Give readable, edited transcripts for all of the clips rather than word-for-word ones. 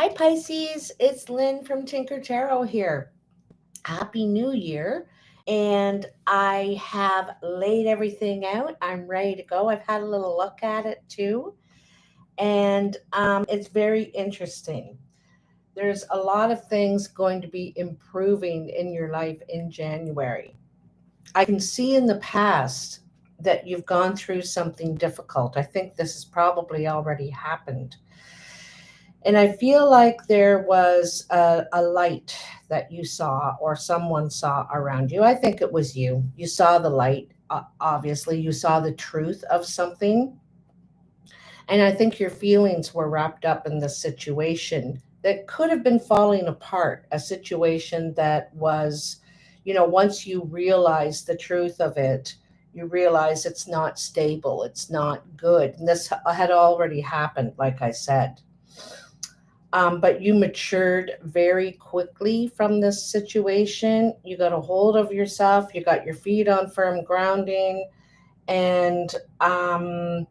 Hi, Pisces. It's Lynn from Tinker Tarot here. Happy New Year. And I have laid everything out. I'm ready to go. I've had a little look at it too. And it's very interesting. There's a lot of things going to be improving in your life in January. I can see in the past that you've gone through something difficult. I think this has probably already happened. And I feel like there was a light that you saw or someone saw around you. I think it was you. You saw the light, obviously. You saw the truth of something. And I think your feelings were wrapped up in this situation that could have been falling apart, a situation that was, once you realize the truth of it, you realize it's not stable, it's not good. And this had already happened, like I said. But you matured very quickly from this situation. You got a hold of yourself, you got your feet on firm grounding, and I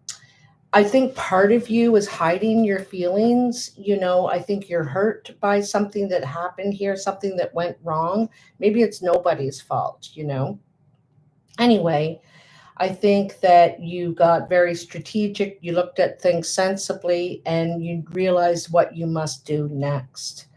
think part of you is hiding your feelings. I think you're hurt by something that happened here, something that went wrong. Maybe it's nobody's fault. Anyway, I think that you got very strategic. You looked at things sensibly and you realized what you must do next.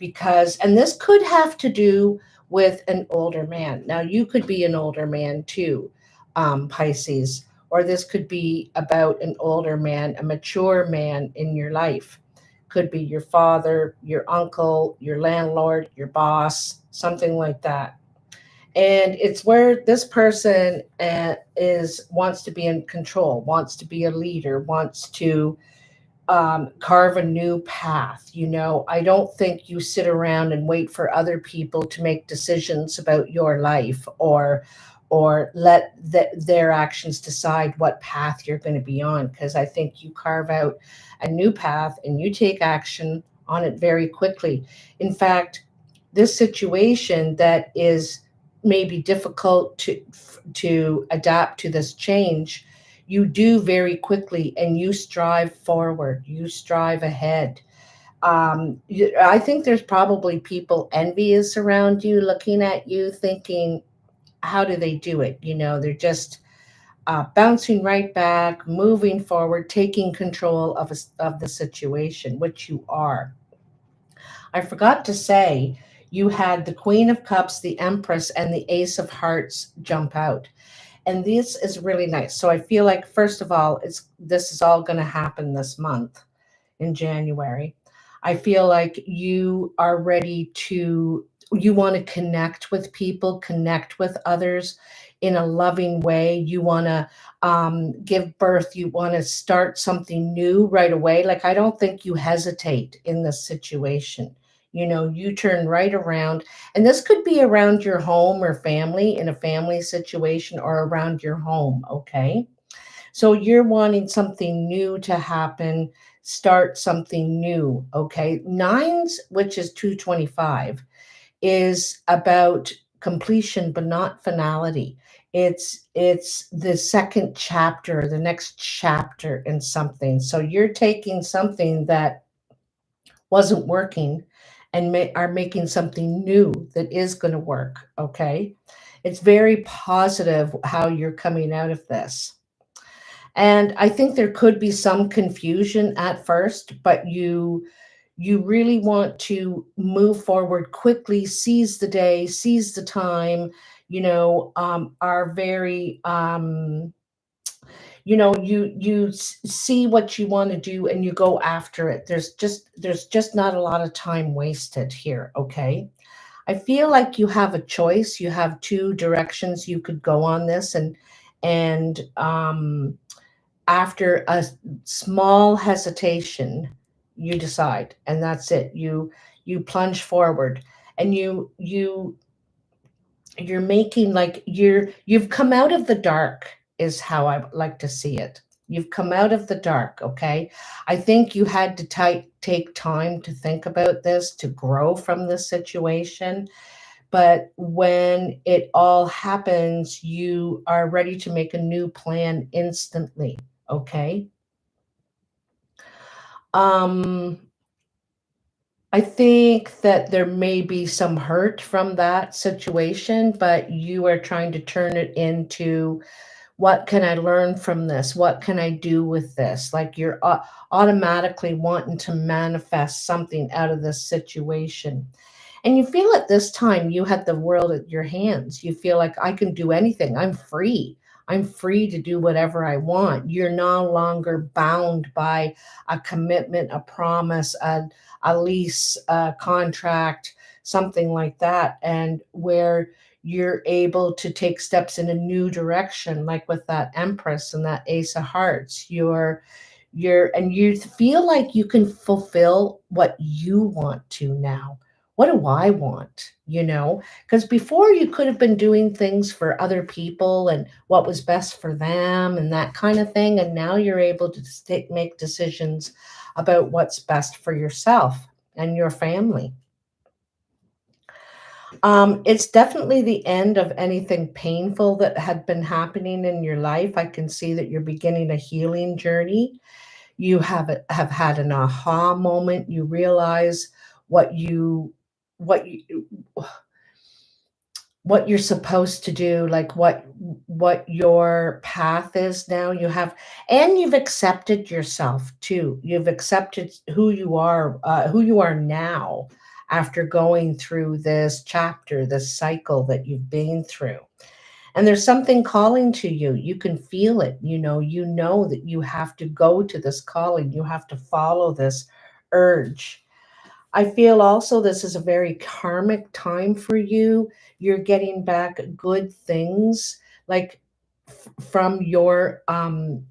And this could have to do with an older man. Now, you could be an older man too, Pisces, or this could be about an older man, a mature man in your life. Could be your father, your uncle, your landlord, your boss, something like that. And it's where this person is wants to be in control, wants to be a leader, wants to carve a new path. I don't think you sit around and wait for other people to make decisions about your life, or let their actions decide what path you're going to be on, because I think you carve out a new path and you take action on it very quickly. In fact, this situation that is maybe difficult to adapt to this change, you do very quickly, and you strive forward, you strive ahead. I think there's probably people envious around you, looking at you, thinking, how do they do it? They're just bouncing right back, moving forward, taking control of the situation, which you are. I forgot to say, you had the Queen of Cups, the Empress, and the Ace of Hearts jump out. And this is really nice. So I feel like, first of all, this is all going to happen this month in January. I feel like you want to connect with people, connect with others in a loving way. You want to give birth, you want to start something new right away. Like, I don't think you hesitate in this situation. You turn right around, and this could be around your home or family, in a family situation, or around your home, okay? So you're wanting something new to happen, start something new, okay? Nines, which is 225, is about completion but not finality. It's the second chapter, the next chapter in something. So you're taking something that wasn't working and are making something new that is going to work, okay? It's very positive how you're coming out of this. And I think there could be some confusion at first, but you really want to move forward quickly, seize the day, seize the time. Are very see what you want to do and you go after it. There's just not a lot of time wasted here, okay? I feel like you have a choice. You have two directions you could go on this, and after a small hesitation, you decide, and that's it. You plunge forward, and you're making, like, you've come out of the dark, is how I like to see it. You've come out of the dark, okay? I think you had to take time to think about this, to grow from this situation. But when it all happens, you are ready to make a new plan instantly, okay? Um, I think that there may be some hurt from that situation, but you are trying to turn it into, what can I learn from this? What can I do with this? Like you're automatically wanting to manifest something out of this situation. And you feel at this time you had the world at your hands. You feel like I can do anything. I'm free. I'm free to do whatever I want. You're no longer bound by a commitment, a promise, a lease, a contract, something like that. And where you're able to take steps in a new direction, like with that Empress and that Ace of Hearts. And you feel like you can fulfill what you want to now. What do I want? Because before you could have been doing things for other people and what was best for them and that kind of thing. And now you're able to make decisions about what's best for yourself and your family. It's definitely the end of anything painful that had been happening in your life. I can see that you're beginning a healing journey. You have had an aha moment. You realize what you what you what you're supposed to do, like what your path is now. And you've accepted yourself too. You've accepted who you are now, after going through this chapter, this cycle that you've been through. And there's something calling to you. You can feel it. You know that you have to go to this calling. You have to follow this urge. I feel also this is a very karmic time for you. You're getting back good things, like from your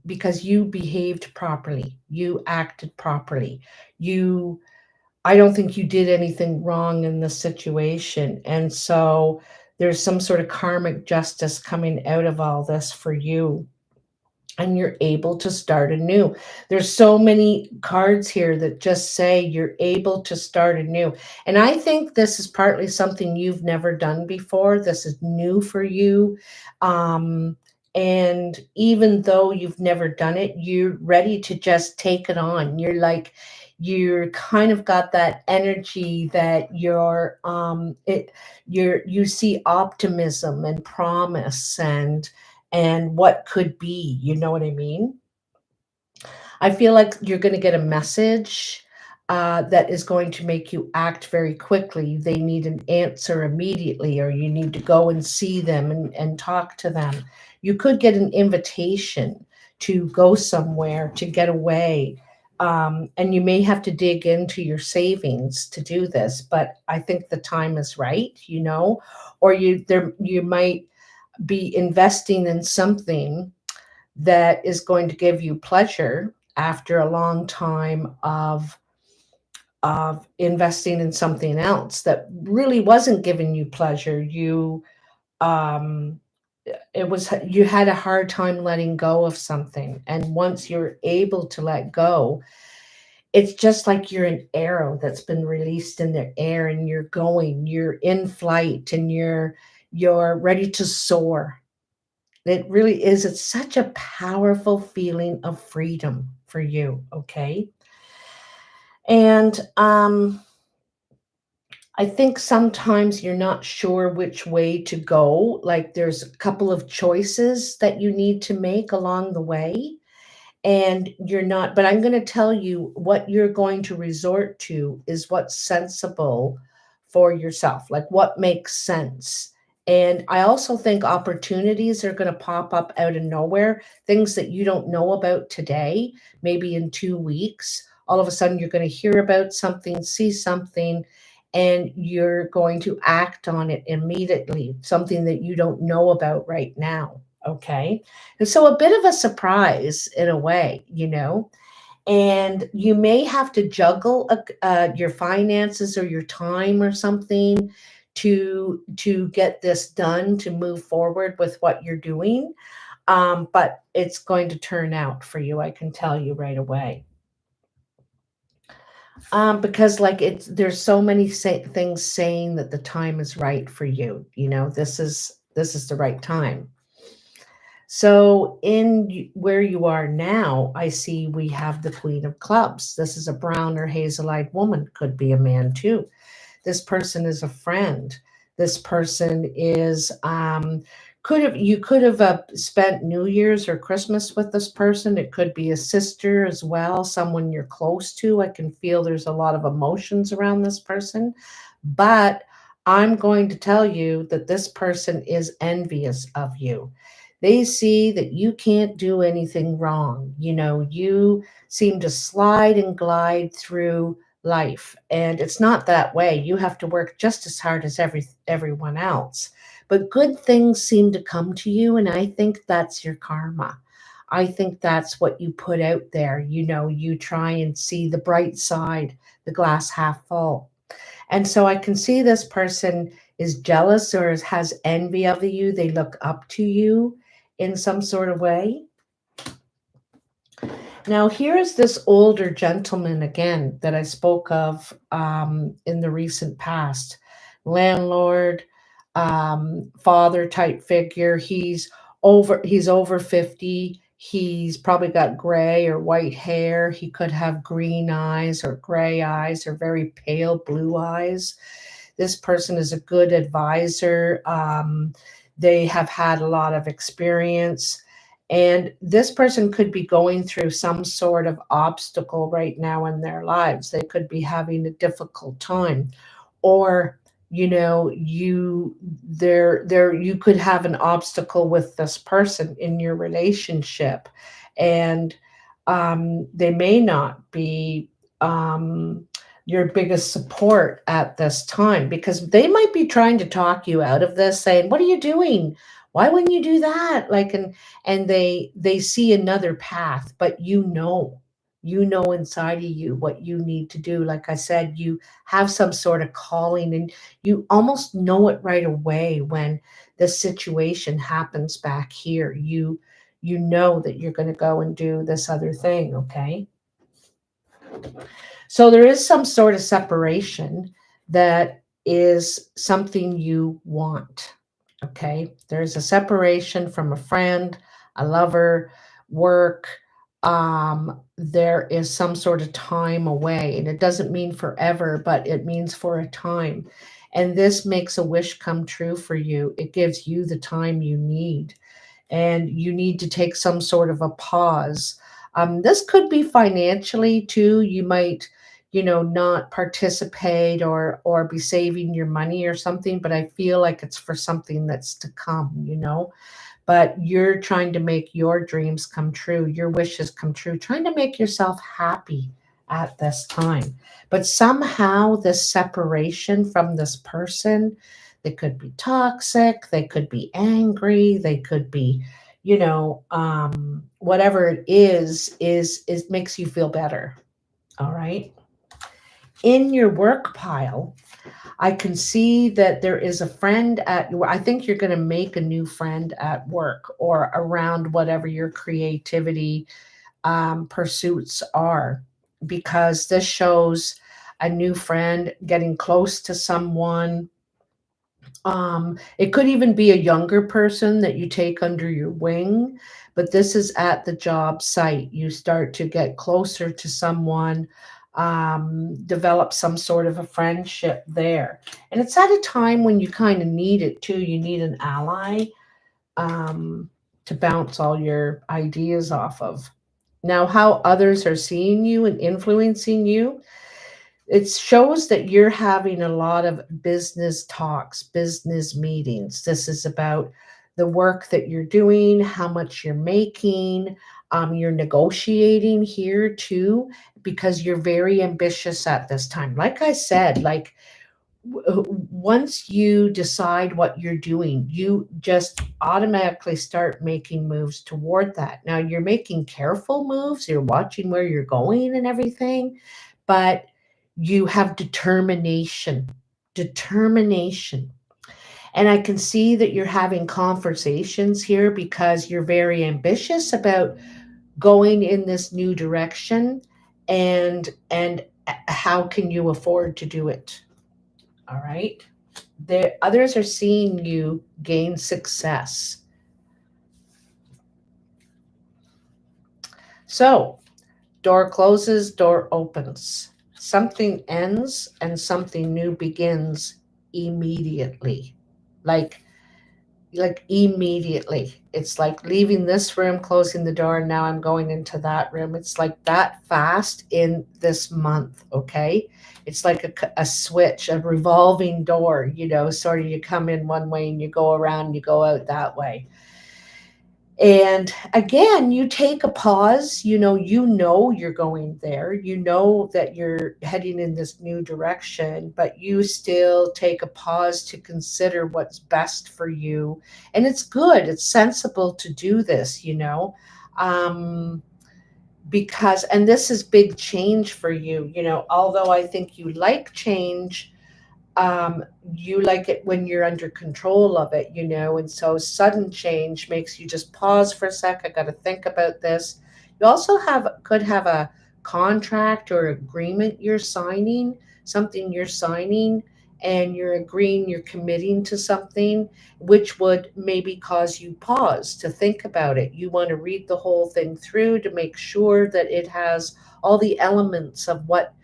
because you behaved properly, you acted properly. You I don't think you did anything wrong in this situation. And so there's some sort of karmic justice coming out of all this for you, and you're able to start anew. There's so many cards here that just say you're able to start anew. And I think this is partly something you've never done before. This is new for you. Um, and even though you've never done it, you're ready to just take it on. You're kind of got that energy that you see optimism and promise and what could be, you know what I mean? I feel like you're going to get a message that is going to make you act very quickly. They need an answer immediately, or you need to go and see them and talk to them. You could get an invitation to go somewhere, to get away. And you may have to dig into your savings to do this, but I think the time is right, or you might be investing in something that is going to give you pleasure after a long time of investing in something else that really wasn't giving you pleasure. Um you had a hard time letting go of something, and once you're able to let go, it's just like you're an arrow that's been released in the air, and you're in flight, and you're ready to soar. It really is. It's such a powerful feeling of freedom for you, okay? And I think sometimes you're not sure which way to go. Like there's a couple of choices that you need to make along the way, and you're not, but I'm going to tell you what you're going to resort to is what's sensible for yourself, like what makes sense. And I also think opportunities are going to pop up out of nowhere, things that you don't know about today. Maybe in 2 weeks all of a sudden you're going to hear about something, see something, and you're going to act on it immediately, something that you don't know about right now. Okay. And so a bit of a surprise in a way, and you may have to juggle your finances or your time or something to get this done, to move forward with what you're doing. But it's going to turn out for you. I can tell you right away. Because like there's so many things saying that the time is right for you. This is the right time. So in where you are now, I see we have the Queen of Clubs. This is a brown or hazel-eyed woman, could be a man too. This person is a friend. This person is could have spent New Year's or Christmas with this person. It could be a sister as well, someone you're close to. I can feel there's a lot of emotions around this person, but I'm going to tell you that this person is envious of you. They see that you can't do anything wrong. You know, you seem to slide and glide through life, and it's not that way. You have to work just as hard as everyone else, but good things seem to come to you, and I think that's your karma. I think that's what you put out there. You know, you try and see the bright side, the glass half full. And so I can see this person is jealous or has envy of you. They look up to you in some sort of way. Now, here's this older gentleman again that I spoke of in the recent past. Landlord, father type figure. He's over 50. He's probably got gray or white hair. He could have green eyes or gray eyes or very pale blue eyes. This person is a good advisor. They have had a lot of experience. And this person could be going through some sort of obstacle right now in their lives. They could be having a difficult time. Or, you know, you could have an obstacle with this person in your relationship. And they may not be your biggest support at this time, because they might be trying to talk you out of this, saying, what are you doing? Why wouldn't you do that? Like, and they see another path, but you know inside of you what you need to do. Like I said, you have some sort of calling, and you almost know it right away when the situation happens back here. You know that you're going to go and do this other thing, okay? So there is some sort of separation that is something you want. Okay. There's a separation from a friend, a lover, work. There is some sort of time away, and it doesn't mean forever, but it means for a time. And this makes a wish come true for you. It gives you the time you need, and you need to take some sort of a pause. This could be financially too. You might, you know, not participate or be saving your money or something, but I feel like it's for something that's to come, you know. But you're trying to make your dreams come true, your wishes come true, trying to make yourself happy at this time. But somehow this separation from this person, they could be toxic, they could be angry, they could be, you know, whatever it is makes you feel better. All right. In your work pile, I can see that there is a friend at I think you're going to make a new friend at work or around whatever your creativity pursuits are, because this shows a new friend getting close to someone. It could even be a younger person that you take under your wing, but this is at the job site. You start to get closer to someone, develop some sort of a friendship there. And it's at a time when you kind of need it too. You need an ally to bounce all your ideas off of. Now, how others are seeing you and influencing you, it shows that you're having a lot of business talks, business meetings. This is about the work that you're doing, how much you're making. You're negotiating here too, because you're very ambitious at this time. Like I said, like once you decide what you're doing, you just automatically start making moves toward that. Now you're making careful moves, you're watching where you're going and everything, but you have determination. Determination. And I can see that you're having conversations here because you're very ambitious about going in this new direction, and how can you afford to do it? All right. There, others are seeing you gain success. So, door closes, door opens. Something ends and something new begins immediately. Like immediately. It's like leaving this room, closing the door, and now I'm going into that room. It's like that fast in this month, okay? It's like a switch, a revolving door, sort of you come in one way and you go around, you go out that way. And again, you take a pause, you know you're going there, you know that you're heading in this new direction, but you still take a pause to consider what's best for you. And it's good, it's sensible to do this, um, because, and this is big change for you, although I think you like change, um, you like it when you're under control of it, and so sudden change makes you just pause for a sec. I got to think about this. You also could have a contract or agreement you're signing, something you're signing, and you're agreeing, you're committing to something, which would maybe cause you pause to think about it. You want to read the whole thing through to make sure that it has all the elements of what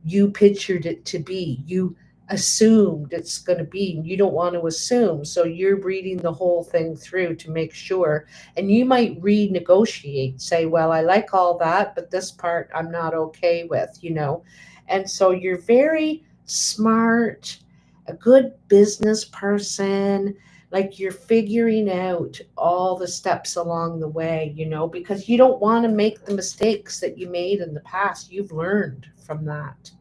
you pictured it to be. You assumed it's going to be. You don't want to assume. So you're reading the whole thing through to make sure. And you might renegotiate, say, well, I like all that, but this part I'm not okay with. And so you're very smart, a good business person. Like you're figuring out all the steps along the way, because you don't want to make the mistakes that you made in the past. You've learned from that.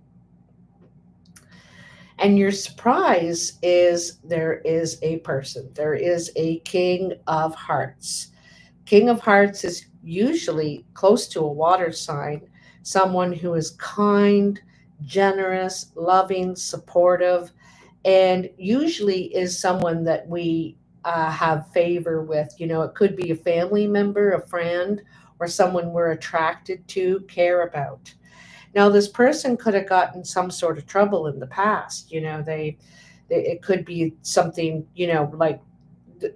And your surprise is there is a person, there is a king of hearts. King of hearts is usually close to a water sign, someone who is kind, generous, loving, supportive, and usually is someone that we have favor with. It could be a family member, a friend, or someone we're attracted to, care about. Now, this person could have gotten some sort of trouble in the past. They it could be something, like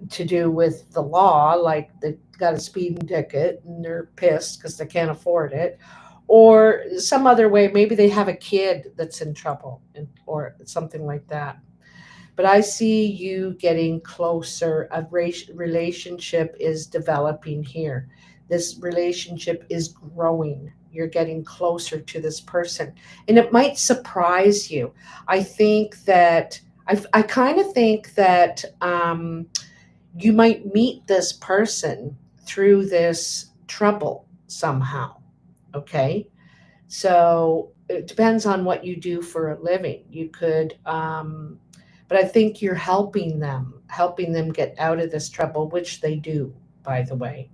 to do with the law, like they got a speeding ticket and they're pissed because they can't afford it, or some other way. Maybe they have a kid that's in trouble, or something like that. But I see you getting closer. A relationship is developing here. This relationship is growing. You're getting closer to this person. And it might surprise you. I think that, I kind of think that you might meet this person through this trouble somehow. Okay. So it depends on what you do for a living. You could, but I think you're helping them get out of this trouble, which they do, by the way.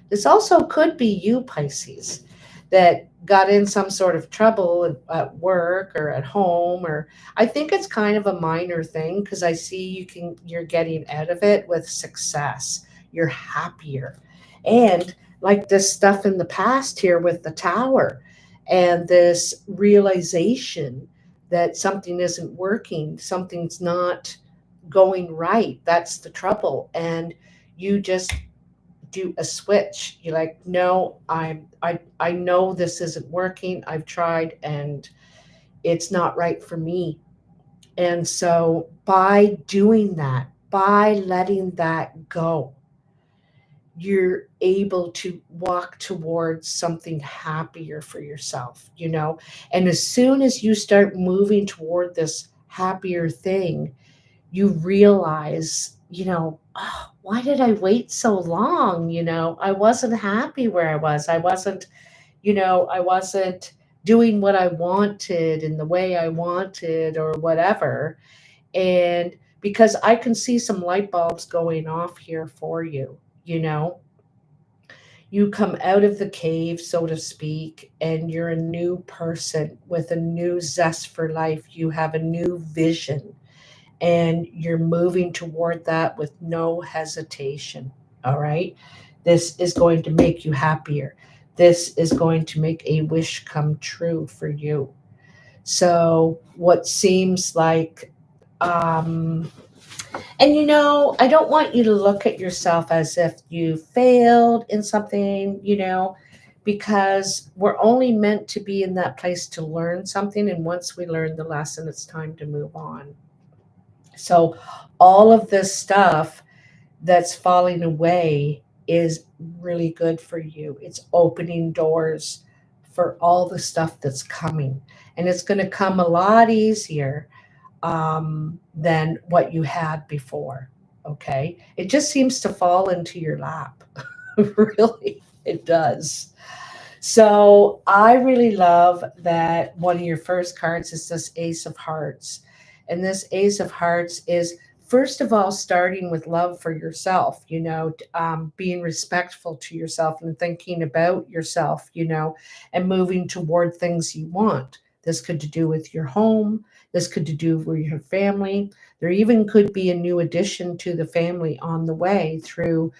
This also could be you, Pisces, that got in some sort of trouble at work or at home, or I think it's kind of a minor thing because I see you're getting out of it with success. You're happier. And like this stuff in the past here with the tower and this realization that something isn't working, something's not going right. That's the trouble. And you just do a switch. You're like, no, I know this isn't working. I've tried and it's not right for me. And so by doing that, by letting that go, you're able to walk towards something happier for yourself. And as soon as you start moving toward this happier thing, you realize, oh, why did I wait so long? I wasn't happy where I was. I wasn't doing what I wanted in the way I wanted or whatever. And because I can see some light bulbs going off here for you, you know, you come out of the cave, so to speak, and you're a new person with a new zest for life. You have a new vision and you're moving toward that with no hesitation. All right. This is going to make you happier. This is going to make a wish come true for you. So, what seems like, um, and I don't want you to look at yourself as if you failed in something, because we're only meant to be in that place to learn something. And once we learn the lesson, it's time to move on. So all of this stuff that's falling away is really good for you. It's opening doors for all the stuff that's coming. And it's going to come a lot easier than what you had before. Okay. It just seems to fall into your lap. Really, it does. So I really love that one of your first cards is this Ace of Hearts. And this Ace of Hearts is, first of all, starting with love for yourself, being respectful to yourself and thinking about yourself, and moving toward things you want. This could to do with your home. This could to do with your family. There even could be a new addition to the family on the way through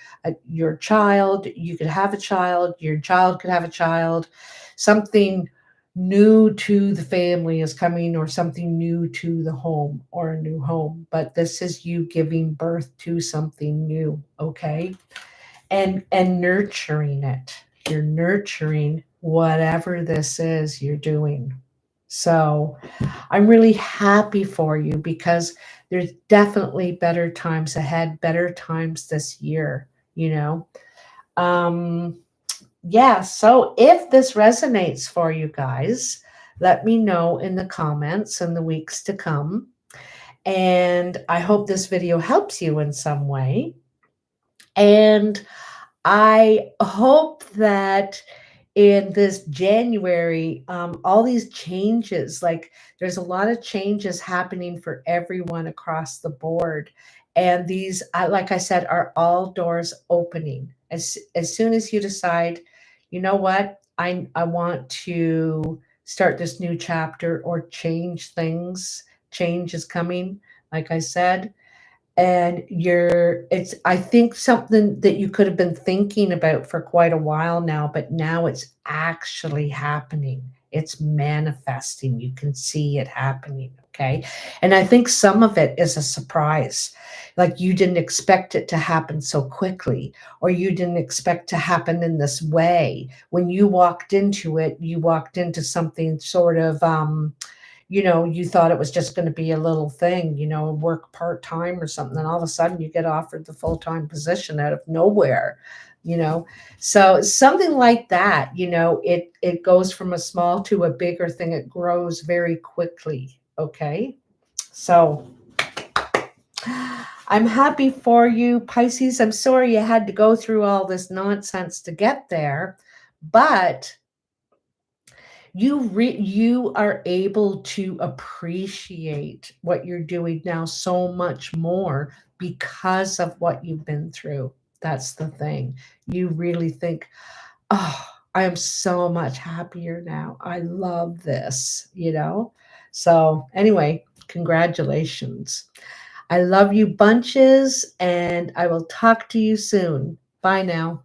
your child. You could have a child, your child could have a child. Something new to the family is coming, or something new to the home, or a new home. But this is you giving birth to something new, okay? And nurturing it. You're nurturing whatever this is you're doing. So I'm really happy for you, because there's definitely better times ahead, better times this year, you know. Um, yeah, so if this resonates for you guys, let me know in the comments in the weeks to come. And I hope this video helps you in some way. And I hope that in this January, all these changes, like there's a lot of changes happening for everyone across the board. And these, like I said, are all doors opening. As soon as you decide, you know what, I want to start this new chapter or change things, change is coming, like I said. And it's, I think, something that you could have been thinking about for quite a while now, but now it's actually happening. It's manifesting. You can see it happening. Okay. And I think some of it is a surprise. Like you didn't expect it to happen so quickly, or you didn't expect to happen in this way. When you walked into it, you walked into something sort of, you thought it was just going to be a little thing, work part-time or something. And all of a sudden you get offered the full-time position out of nowhere, you know. So something like that, it goes from a small to a bigger thing. It grows very quickly. Okay. So I'm happy for you, Pisces. I'm sorry you had to go through all this nonsense to get there, but you are able to appreciate what you're doing now so much more because of what you've been through. That's the thing. You really think, oh, I am so much happier now. I love this. So anyway, congratulations. I love you bunches, and I will talk to you soon. Bye now.